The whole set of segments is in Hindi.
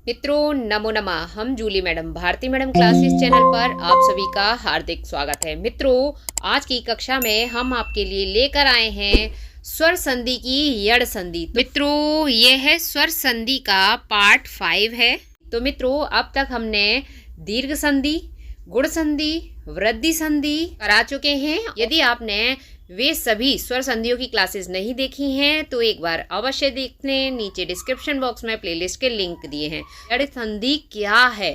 मित्रों नमो नमः। हम Julie madam Bharti madam classes channel पर आप सभी का हार्दिक स्वागत है। मित्रों आज की कक्षा में हम आपके लिए लेकर आए हैं स्वर संधि की यड़ संधि। तो मित्रों यह है स्वर संधि का पार्ट 5 है। तो मित्रों अब तक हमने दीर्घ संधि, गुण संधि, वृद्धि संधि करा चुके हैं। यदि आपने वे सभी स्वर संधियों की क्लासेस नहीं देखी हैं तो एक बार अवश्य देख लें। नीचे डिस्क्रिप्शन बॉक्स में प्लेलिस्ट के लिंक दिए हैं। ऋण संधि क्या है,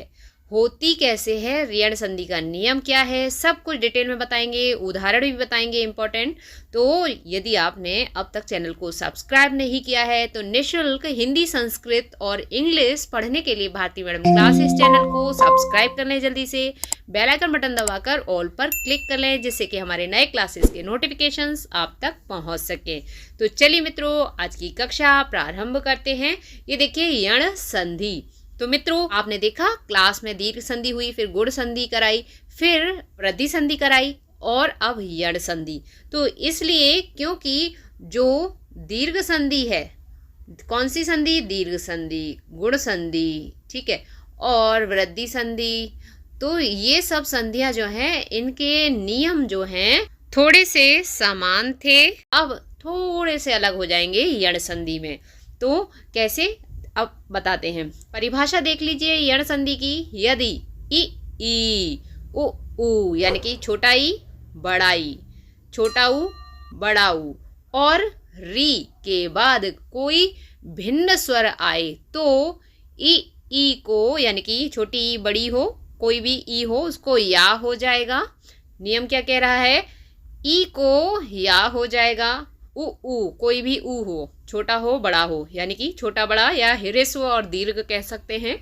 होती कैसे है, ऋण संधि का नियम क्या है, सब कुछ डिटेल में बताएंगे, उदाहरण भी बताएंगे इम्पोर्टेंट। तो यदि आपने अब तक चैनल को सब्सक्राइब नहीं किया है तो निःशुल्क हिंदी, संस्कृत और इंग्लिश पढ़ने के लिए भारती मैडम क्लासेस चैनल को सब्सक्राइब कर लें। जल्दी से बेल आइकन बटन दबाकर ऑल पर क्लिक कर लें जिससे कि हमारे नए क्लासेस के नोटिफिकेशंस आप तक पहुंच सके। तो चलिए मित्रों आज की कक्षा प्रारंभ करते हैं। ये देखिए यण संधि। तो मित्रों आपने देखा क्लास में दीर्घ संधि हुई, फिर गुण संधि कराई, फिर वृद्धि संधि कराई और अब यण संधि। तो इसलिए क्योंकि जो दीर्घ संधि है, कौन सी संधि, दीर्घ संधि, गुण संधि, ठीक है, और वृद्धि संधि, तो ये सब संधियां जो हैं इनके नियम जो हैं थोड़े से समान थे, अब थोड़े से अलग हो जाएंगे यण संधि में। तो कैसे अब बताते हैं। परिभाषा देख लीजिए यण संधि की। यदि ई उ ऊ यानी कि छोटा ई बड़ा ई, छोटा ऊ बड़ा ऊ और री के बाद कोई भिन्न स्वर आए तो ई को यानी कि छोटी ई बड़ी हो, कोई भी ई हो उसको या हो जाएगा। नियम क्या कह रहा है, ई को या हो जाएगा। ऊ कोई भी ऊ हो, छोटा हो बड़ा हो, यानी कि छोटा बड़ा या ह्रस्व और दीर्घ कह सकते हैं,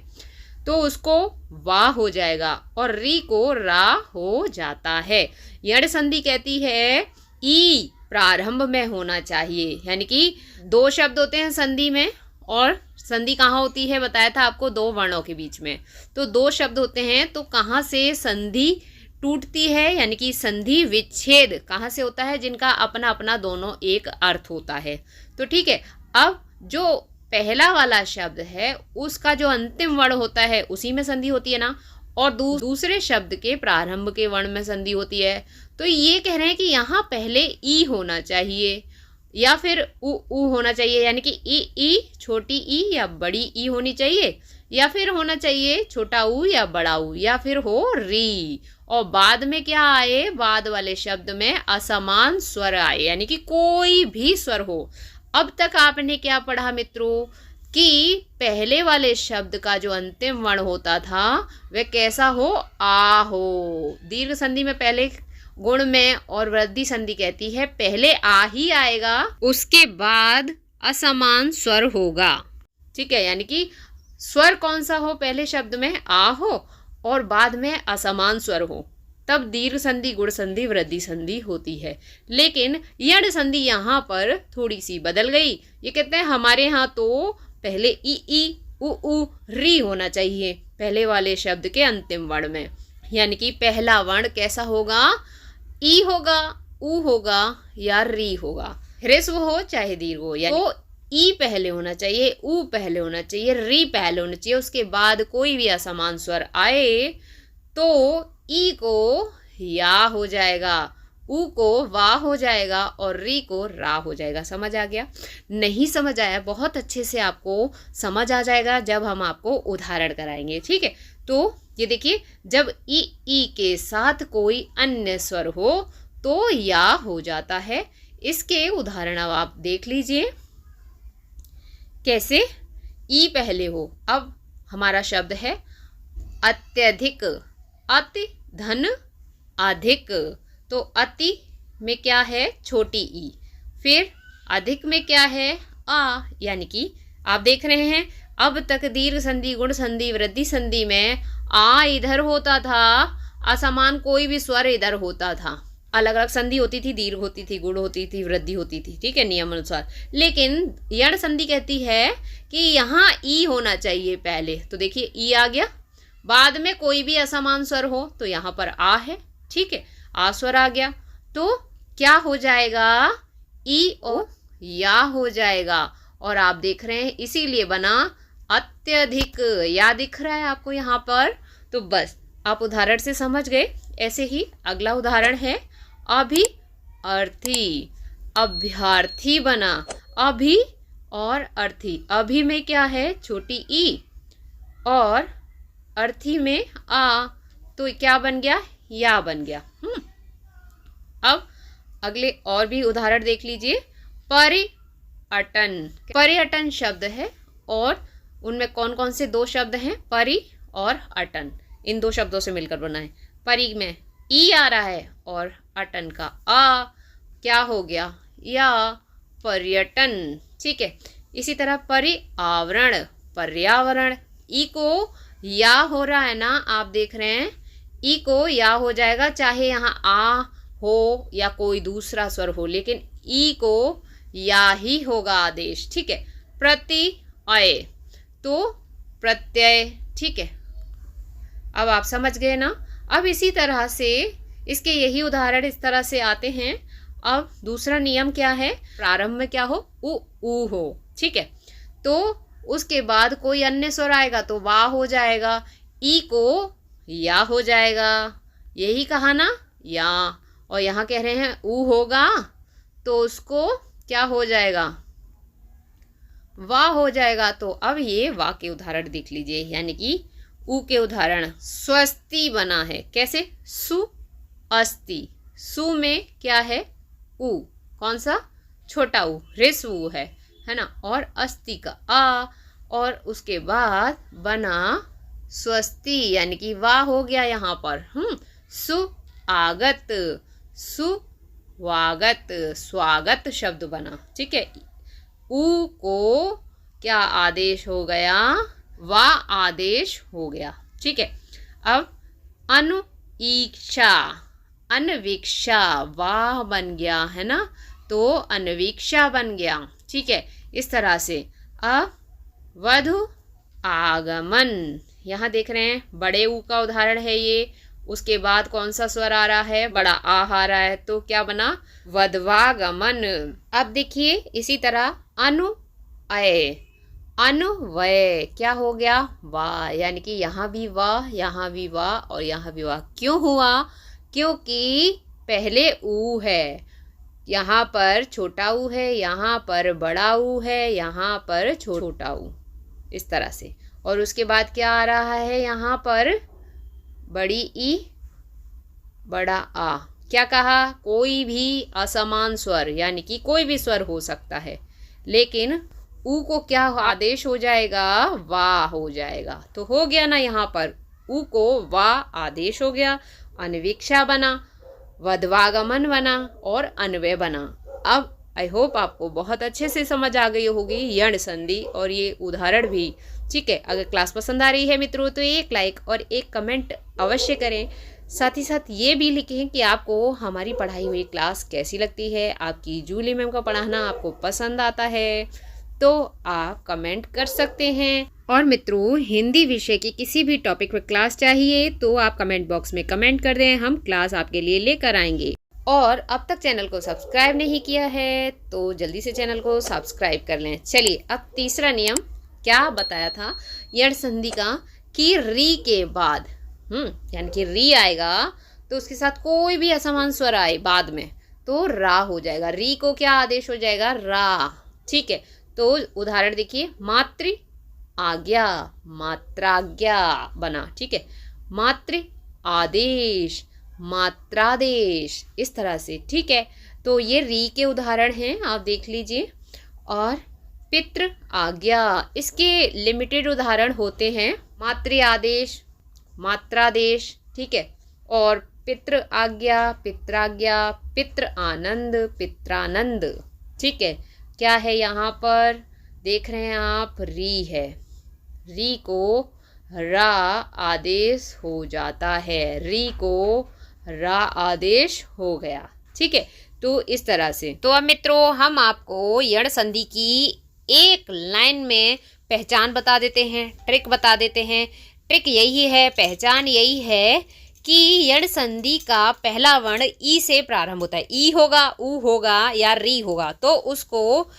तो उसको वा हो जाएगा और री को रा हो जाता है। यण संधि कहती है ई प्रारंभ में होना चाहिए, यानी कि दो शब्द होते हैं संधि में, और संधि कहाँ होती है बताया था आपको, दो वर्णों के बीच में। तो दो शब्द होते हैं तो कहाँ से संधि टूटती है, यानी कि संधि विच्छेद कहाँ से होता है, जिनका अपना अपना दोनों एक अर्थ होता है। तो ठीक है, अब जो पहला वाला शब्द है उसका जो अंतिम वर्ण होता है उसी में संधि होती है ना, और दूसरे शब्द के प्रारंभ के वर्ण में संधि होती है। तो ये कह रहे हैं कि यहाँ पहले ई होना चाहिए या फिर ऊ होना चाहिए, यानी कि ई छोटी ई या बड़ी ई होनी चाहिए, या फिर होना चाहिए छोटा ऊ या बड़ा ऊ, या फिर हो री, और बाद में क्या आए, बाद वाले शब्द में असमान स्वर आए, यानी कि कोई भी स्वर हो। अब तक आपने क्या पढ़ा मित्रों कि पहले वाले शब्द का जो अंतिम वर्ण होता था वह कैसा हो, आ हो। दीर्घ संधि में पहले, गुण में और वृद्धि संधि कहती है पहले आ ही आएगा, उसके बाद असमान स्वर होगा। ठीक है, यानी कि स्वर कौन सा हो, पहले शब्द में आ हो और बाद में असमान स्वर हो, तब दीर्घ संधि, गुण संधि, वृद्धि संधि होती है। लेकिन यण संधि यहाँ पर थोड़ी सी बदल गई। ये कहते हैं हमारे यहाँ तो पहले ई उ री होना चाहिए पहले वाले शब्द के अंतिम वर्ण में, यानी कि पहला वर्ण कैसा होगा, ई होगा, ऊ होगा या री होगा, ह्रस्व हो चाहे दीर्घ हो। यानी तो ई पहले होना चाहिए, ऊ पहले होना चाहिए, री पहले होना चाहिए, उसके बाद कोई भी असमान स्वर आए तो ई को या हो जाएगा, ऊ को वा हो जाएगा और री को रा हो जाएगा। समझ आ गया? नहीं समझ आया, बहुत अच्छे से आपको समझ आ जाएगा जब हम आपको उदाहरण कराएंगे। ठीक है, तो ये देखिए जब ई के साथ कोई अन्य स्वर हो तो या हो जाता है। इसके उदाहरण अब आप देख लीजिए कैसे। ई पहले हो, अब हमारा शब्द है अत्यधिक, अति धन अधिक, तो अति में क्या है, छोटी ई, फिर अधिक में क्या है, आ, यानी कि आप देख रहे हैं अब तक दीर्घ संधि, गुण संधि, वृद्धि संधि में आ इधर होता था, असमान कोई भी स्वर इधर होता था। अलग अलग संधि होती थी, दीर्घ होती थी, गुण होती थी, वृद्धि होती थी, ठीक है, नियम अनुसार। लेकिन यण संधि कहती है कि यहाँ ई होना चाहिए पहले। तो देखिए ई आ गया, बाद में कोई भी असमान स्वर हो तो यहाँ पर आ है, ठीक है, आ स्वर आ गया तो क्या हो जाएगा, ई ओ या हो जाएगा। और आप देख रहे हैं इसीलिए बना अत्यधिक, या दिख रहा है आपको यहाँ पर? तो बस आप उदाहरण से समझ गए। ऐसे ही अगला उदाहरण है अर्थी, अभ्यर्थी बना। अभी और अर्थी, अभी में क्या है? छोटी ई, और अर्थी में आ, तो क्या बन गया? या बन गया। अब अगले और भी उदाहरण देख लीजिए। पर्यटन, पर्यटन शब्द है और उनमें कौन कौन से दो शब्द हैं? परि और अटन, इन दो शब्दों से मिलकर बना है। परि में ई आ रहा है और अटन का आ क्या हो गया? या, पर्यटन। ठीक है, इसी तरह पर्यावरण, पर्यावरण, ई को या हो रहा है ना, आप देख रहे हैं ई को या हो जाएगा, चाहे यहाँ आ हो या कोई दूसरा स्वर हो, लेकिन ई को या ही होगा आदेश। ठीक है, प्रत्यय, तो प्रत्यय। ठीक है, अब आप समझ गए ना। अब इसी तरह से इसके यही उदाहरण इस तरह से आते हैं। अब दूसरा नियम क्या है? प्रारंभ में क्या हो? उ हो। ठीक है, तो उसके बाद कोई अन्य स्वर आएगा तो वा हो जाएगा, ई को या हो जाएगा। यही कहा ना, या। और यहाँ कह रहे हैं ऊ होगा तो उसको क्या हो जाएगा? वा हो जाएगा। तो अब ये वा के उदाहरण देख लीजिए, यानी कि ऊ के उदाहरण। स्वस्ति बना है, कैसे? सु अस्ति, सु में क्या है? ऊ, कौन सा? छोटा ऊ, ऋस्व ऊ है ना, और अस्ति का आ, और उसके बाद बना स्वस्ति, यानी कि वाह हो गया यहाँ पर। सुआगत, सुवागत, स्वागत शब्द बना। ठीक है, ऊ को क्या आदेश हो गया? वा आदेश हो गया। ठीक है, अब अनुईक्षा, अन्वीक्षा, वाह बन गया है ना, तो अन्वीक्षा बन गया। ठीक है, इस तरह से। अब वधु आगमन, यहाँ देख रहे हैं बड़े ऊ का उदाहरण है ये। उसके बाद कौन सा स्वर आ रहा है? बड़ा आ रहा है, तो क्या बना? वधवागमन। अब देखिए इसी तरह अनुअय, अनुवय, क्या हो गया? वाह, यानी कि यहाँ भी वाह, यहाँ भी वाह और यहाँ भी वाह। क्यों हुआ? क्योंकि पहले ऊ है, यहाँ पर छोटा ऊ है, यहाँ पर बड़ा ऊ है, यहाँ पर छोटा ऊ, इस तरह से। और उसके बाद क्या आ रहा है? यहाँ पर बड़ी ई, बड़ा आ। क्या कहा? कोई भी असमान स्वर, यानी कि कोई भी स्वर हो सकता है, लेकिन ऊ को क्या आदेश हो जाएगा? वाह हो जाएगा। तो हो गया ना, यहाँ पर ऊ को वाह आदेश हो गया, अन्वीक्षा बना, वधवागमन बना और अन्वय बना। अब आई होप आपको बहुत अच्छे से समझ आ गई होगी यण संधि और ये उदाहरण भी। ठीक है, अगर क्लास पसंद आ रही है मित्रों तो एक लाइक और एक कमेंट अवश्य करें। साथ ही साथ ये भी लिखें कि आपको हमारी पढ़ाई हुई क्लास कैसी लगती है, आपकी जूली मैम का पढ़ाना आपको पसंद आता है तो आप कमेंट कर सकते हैं। और मित्रों, हिंदी विषय की किसी भी टॉपिक पर क्लास चाहिए तो आप कमेंट बॉक्स में कमेंट कर दें, हम क्लास आपके लिए लेकर आएंगे। और अब तक चैनल को सब्सक्राइब नहीं किया है तो जल्दी से चैनल को सब्सक्राइब कर लें। चलिए, अब तीसरा नियम क्या बताया था यण संधि का, कि री के बाद यानी कि री आएगा तो उसके साथ कोई भी असमान स्वर आए बाद में तो रा हो जाएगा। री को क्या आदेश हो जाएगा? रा। ठीक है, तो उदाहरण देखिए, मातृ आज्ञा, मात्राज्ञा बना। ठीक है, मातृ आदेश, मात्रादेश, इस तरह से। ठीक है, तो ये री के उदाहरण हैं, आप देख लीजिए। और पितृ आज्ञा, इसके लिमिटेड उदाहरण होते हैं, मातृ आदेश, मात्रादेश। ठीक है, और पितृ आज्ञा, पित्राज्ञा, पितृ आनंद, पित्रानंद। ठीक है, क्या है यहाँ पर? देख रहे हैं आप, री है, री को रा आदेश हो जाता है, री को रा आदेश हो गया। ठीक है, तो इस तरह से। तो अब मित्रों, हम आपको यण संधि की एक लाइन में पहचान बता देते हैं, ट्रिक बता देते हैं। ट्रिक यही है, पहचान यही है कि यण संधि का पहला वर्ण ई से प्रारंभ होता है। ई होगा, ऊ होगा या री होगा, तो उसको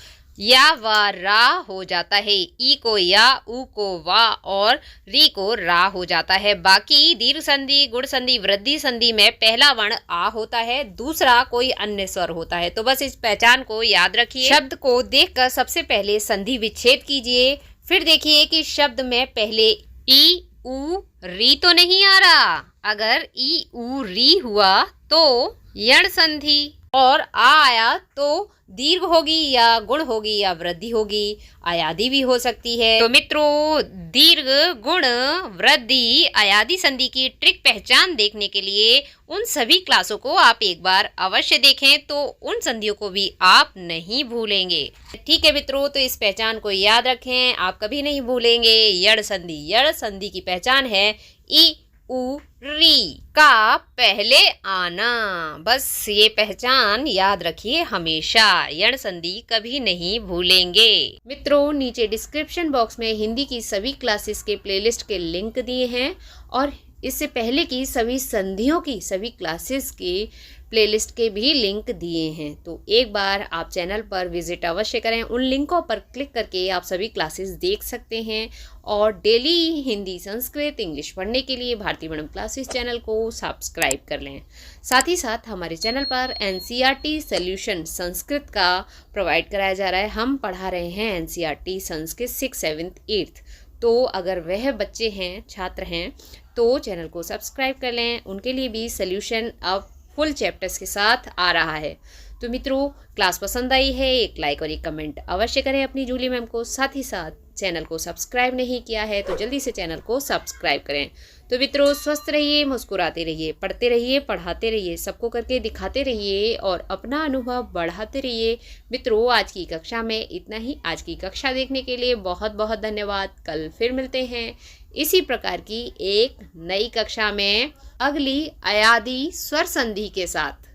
या व रा हो जाता है। ई को या, ऊ को वा और री को रा हो जाता है। बाकी दीर्घ संधि, गुण संधि, वृद्धि संधि में पहला वर्ण आ होता है, दूसरा कोई अन्य स्वर होता है। तो बस इस पहचान को याद रखिए। शब्द को देखकर सबसे पहले संधि विच्छेद कीजिए, फिर देखिए कि शब्द में पहले ई ऊ री तो नहीं आ रहा। अगर ई ऊ री हुआ तो यण संधि, और आ आया तो दीर्घ होगी या गुण होगी या वृद्धि होगी, अयादि भी हो सकती है। तो मित्रों, दीर्घ, गुण, वृद्धि, अयादि संधि की ट्रिक पहचान देखने के लिए उन सभी क्लासों को आप एक बार अवश्य देखें, तो उन संधियों को भी आप नहीं भूलेंगे। ठीक है मित्रों, तो इस पहचान को याद रखें, आप कभी नहीं भूलेंगे। यड़ संधि, यड़ संधि की पहचान है ई ऊ री का पहले आना। बस ये पहचान याद रखिए हमेशा, यण संधि कभी नहीं भूलेंगे। मित्रों, नीचे डिस्क्रिप्शन बॉक्स में हिंदी की सभी क्लासेस के प्लेलिस्ट के लिंक दिए हैं और इससे पहले की सभी संधियों की सभी क्लासेस के प्लेलिस्ट के भी लिंक दिए हैं। तो एक बार आप चैनल पर विजिट अवश्य करें, उन लिंकों पर क्लिक करके आप सभी क्लासेस देख सकते हैं और डेली हिंदी, संस्कृत, इंग्लिश पढ़ने के लिए भारती मैडम क्लासेस चैनल को सब्सक्राइब कर लें। साथ ही साथ हमारे चैनल पर एनसीईआरटी सॉल्यूशन संस्कृत का प्रोवाइड कराया जा रहा है। हम पढ़ा रहे हैं NCERT Sanskrit 6th, 7th, 8th। तो अगर वह बच्चे हैं, छात्र हैं, तो चैनल को सब्सक्राइब कर लें। उनके लिए भी सॉल्यूशन अब फुल चैप्टर्स के साथ आ रहा है। तो मित्रों, क्लास पसंद आई है, एक लाइक और एक कमेंट अवश्य करें अपनी जूली मैम को। साथ ही साथ चैनल को सब्सक्राइब नहीं किया है तो जल्दी से चैनल को सब्सक्राइब करें। तो मित्रों, स्वस्थ रहिए, मुस्कुराते रहिए, पढ़ते रहिए, पढ़ाते रहिए, सबको करके दिखाते रहिए और अपना अनुभव बढ़ाते रहिए। मित्रों, आज की कक्षा में इतना ही। आज की कक्षा देखने के लिए बहुत बहुत धन्यवाद। कल फिर मिलते हैं इसी प्रकार की एक नई कक्षा में अगली अयादि स्वर संधि के साथ।